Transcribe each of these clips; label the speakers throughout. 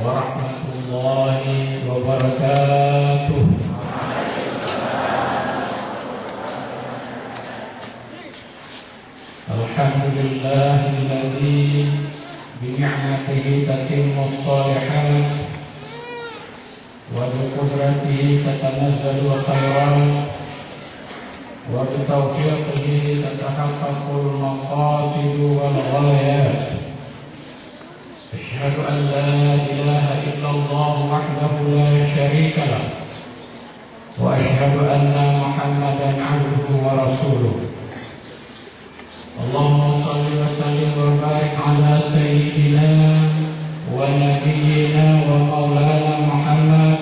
Speaker 1: warahmatullahi wabarakatuh. Alhamdulillahilladzi bini'matihi tatimmus shalihat wa biqudratihi tatanazzalu khairat wa bitawfiqihi tatahaqqaqul maqasidu wal ghayat. Asyhadu an la ilaha illallah wahdahu la syarika lah wa asyhadu anna Muhammadan 'abduhu wa rasuluh. Allahumma shalli wa sallim wa barik ala sayyidina wa nabiyyina wa maulana Muhammad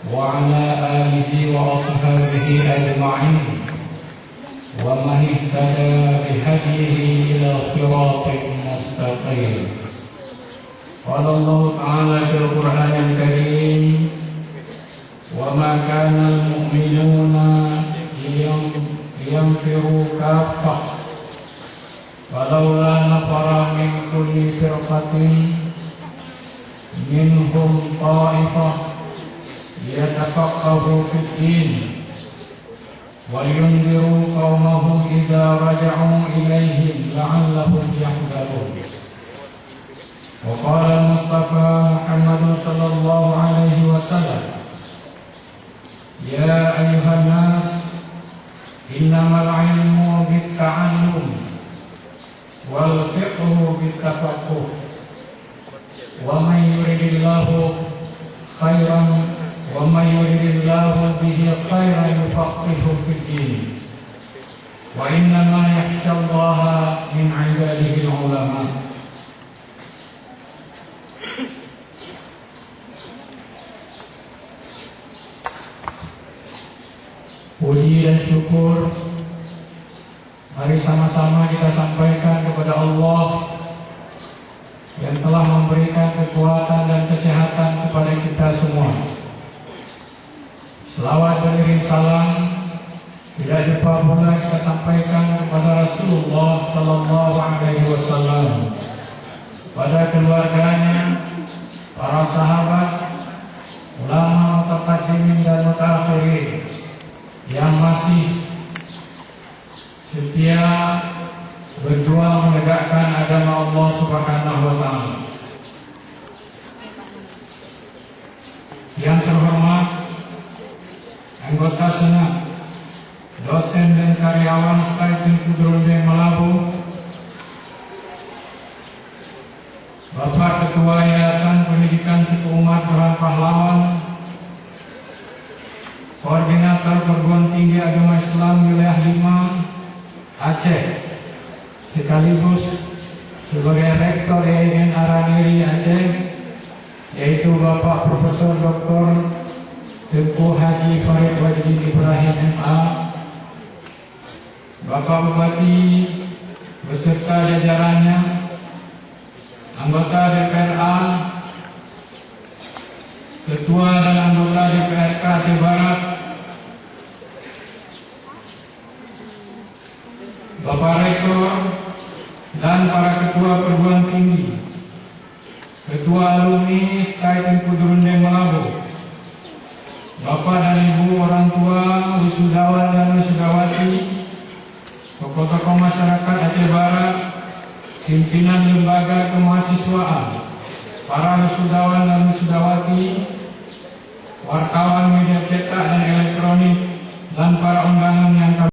Speaker 1: wa ala alihi wa ashabihi ajma'in wa man ihtada bihadihi ila siratin mustaqim. Qala Allah ta'ala fil Qur'anil Karim wa ma kana al-mu'minuna liyanfiru kaffah walawla nafara min kulli firqatin minhum ta'ifah liyatafaqahu fid din wa yunziru qaumahum idza raja'u ilayhim la'allahum yahdharun. Wa qala al-Mustafa Muhammad sallallahu alaihi wasallam, ya ayyuhan nas innamal ilmu bit-ta'allum wal fiqhu bit-tafaqquh wa man yuridillahu khairan wa man yuridillahu bihi khairan yufaqihu fid-din wa innama yakhshallaha min 'ibadihi al-ulama. Puji dan syukur mari sama-sama kita sampaikan kepada Allah yang telah memberikan kekuatan dan kesehatan kepada kita semua. Selawat dan iring salam tidak lupa pula kita sampaikan kepada Rasulullah sallallahu alaihi wasallam, pada keluarganya, para sahabat, ulama mutaqaddimin dan mutaakhirin yang masih setia berjuang menegakkan agama Allah Subhanahu wa taala. Yang terhormat anggota Senat, dosen dan karyawan Stadion Kudrundeng Melabu, Bapak Ketua Yayasan Pendidikan Suku Umat Tuhan Pahlawan, Koordinator Perguruan Tinggi Agama Islam Wilayah 5 Aceh, sekaligus sebagai Rektor IAIN Araniri Aceh, yaitu Bapak Profesor Dr. Tengku Haji Farid Wajid Ibrahim MA, Bapak Bupati beserta jajarannya, anggota DPRA, Ketua dan anggota DPRK Aceh Barat, Bapak Rektor dan para ketua perguruan tinggi, ketua alumni Stadion Kudrundeng Melabu, Bapak dan Ibu orang tua, wisudawan dan wisudawati, tokoh-tokoh masyarakat Aceh Barat, pimpinan lembaga kemahasiswaan, para wisudawan dan wisudawati, wartawan media cetak